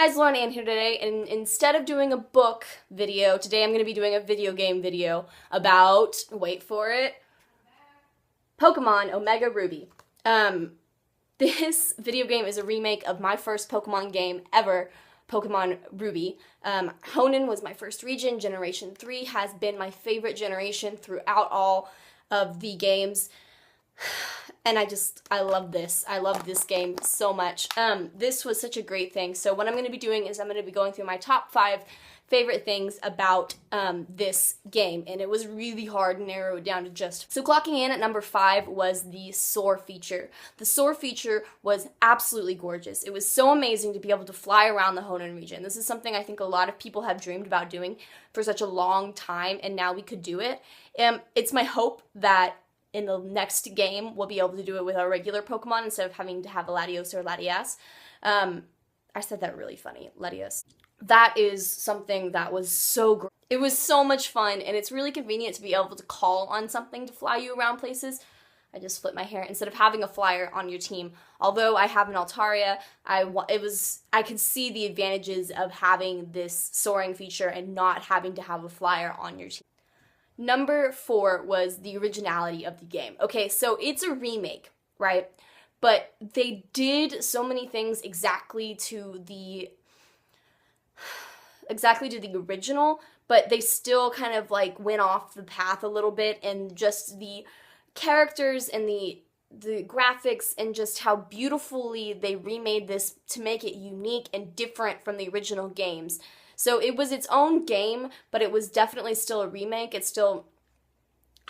Guys, Lauren Ann here today, and instead of doing a book video, today I'm going to be doing a video game video about, wait for it, Pokemon Omega Ruby. This video game is a remake of my first Pokemon game ever, Pokemon Ruby. Hoenn was my first region. Generation 3 has been my favorite generation throughout all of the games. And I love this. I love this game so much. This was such a great thing. So what I'm going to be doing is I'm going to be going through my top 5 favorite things about this game. And it was really hard to narrow it down to just. So clocking in at number 5 was the soar feature. The soar feature was absolutely gorgeous. It was so amazing to be able to fly around the Hoenn region. This is something I think a lot of people have dreamed about doing for such a long time, and now we could do it. It's my hope that in the next game, we'll be able to do it with our regular Pokemon instead of having to have a Latios or Latias. I said that really funny, Latios. That is something that was so great. It was so much fun, and it's really convenient to be able to call on something to fly you around places. I just flipped my hair. Instead of having a flyer on your team, although I have an Altaria, I could see the advantages of having this soaring feature and not having to have a flyer on your team. Number 4 was the originality of the game. Okay, so it's a remake, right? But they did so many things exactly to the original, but they still kind of like went off the path a little bit, and just the characters and the graphics and just how beautifully they remade this to make it unique and different from the original games. So it was its own game, but it was definitely still a remake. It still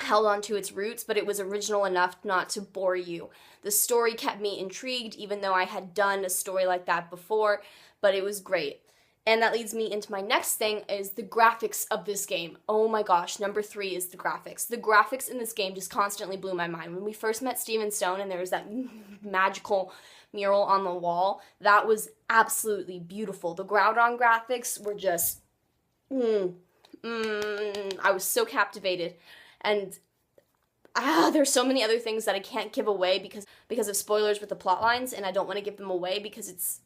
held on to its roots, but it was original enough not to bore you. The story kept me intrigued, even though I had done a story like that before, but it was great. And that leads me into my next thing, is the graphics of this game. Oh my gosh, number 3 is the graphics. The graphics in this game just constantly blew my mind. When we first met Steven Stone and there was that magical mural on the wall, that was absolutely beautiful. The Groudon graphics were just, I was so captivated. And there's so many other things that I can't give away because of spoilers with the plot lines, and I don't want to give them away because it's,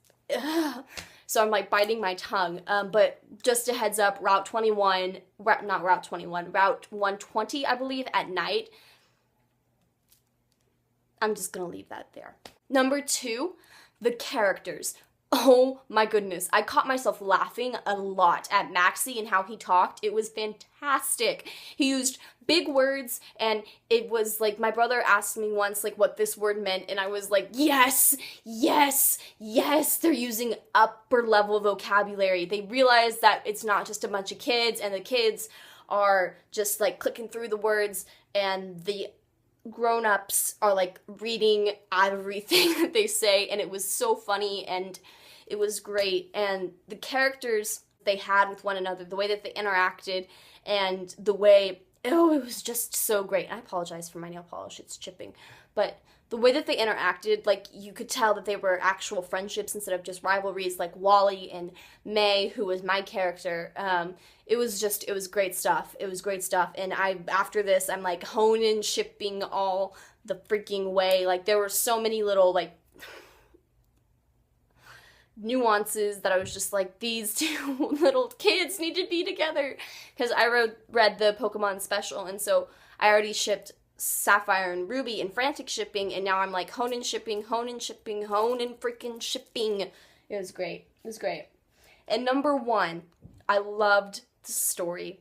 so I'm like biting my tongue. But just a heads up, Route 120, I believe, at night. I'm just gonna leave that there. Number 2, the characters. Oh my goodness. I caught myself laughing a lot at Maxie and how he talked. It was fantastic. He used big words, and it was like, my brother asked me once like what this word meant, and I was like, yes, yes, yes. They're using upper level vocabulary. They realize that it's not just a bunch of kids, and the kids are just like clicking through the words, and the grown-ups are like reading everything that they say, and it was so funny, and it was great. And the characters they had with one another, the way that they interacted, and the way, it was just so great. I apologize for my nail polish, it's chipping, but the way that they interacted, like, you could tell that they were actual friendships instead of just rivalries, like Wally and May, who was my character. It was great stuff. It was great stuff. And after this, I'm like Hoenn shipping all the freaking way. Like, there were so many little, like, nuances that I was just like, these two little kids need to be together. Because I read the Pokemon special, and so I already shipped Sapphire and Ruby in frantic shipping, and now I'm like Hoenn shipping, Hoenn shipping, Hoenn freaking shipping. It was great. It was great. And number 1, I loved the story.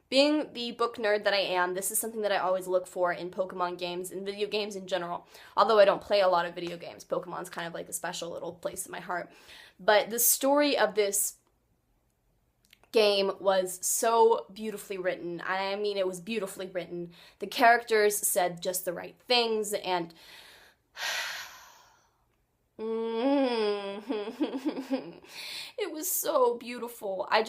Being the book nerd that I am, this is something that I always look for in Pokemon games and video games in general. Although I don't play a lot of video games, Pokemon's kind of like a special little place in my heart. But the story of this game was so beautifully written. I mean, it was beautifully written. The characters said just the right things, and it was so beautiful. I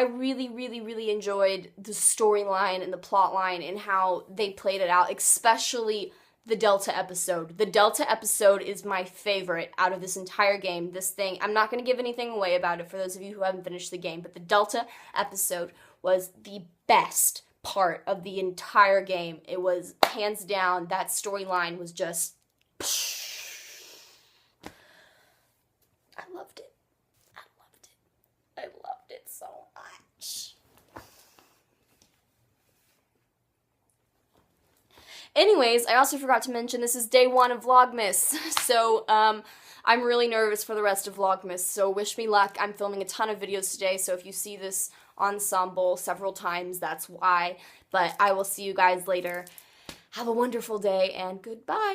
really, really, really enjoyed the storyline and the plot line and how they played it out, especially the Delta episode. The Delta episode is my favorite out of this entire game. This thing, I'm not going to give anything away about it for those of you who haven't finished the game, but the Delta episode was the best part of the entire game. It was hands down, that storyline was just, I loved it. Anyways, I also forgot to mention this is day 1 of Vlogmas, so I'm really nervous for the rest of Vlogmas, so wish me luck. I'm filming a ton of videos today, so if you see this ensemble several times, that's why. But I will see you guys later. Have a wonderful day, and goodbye.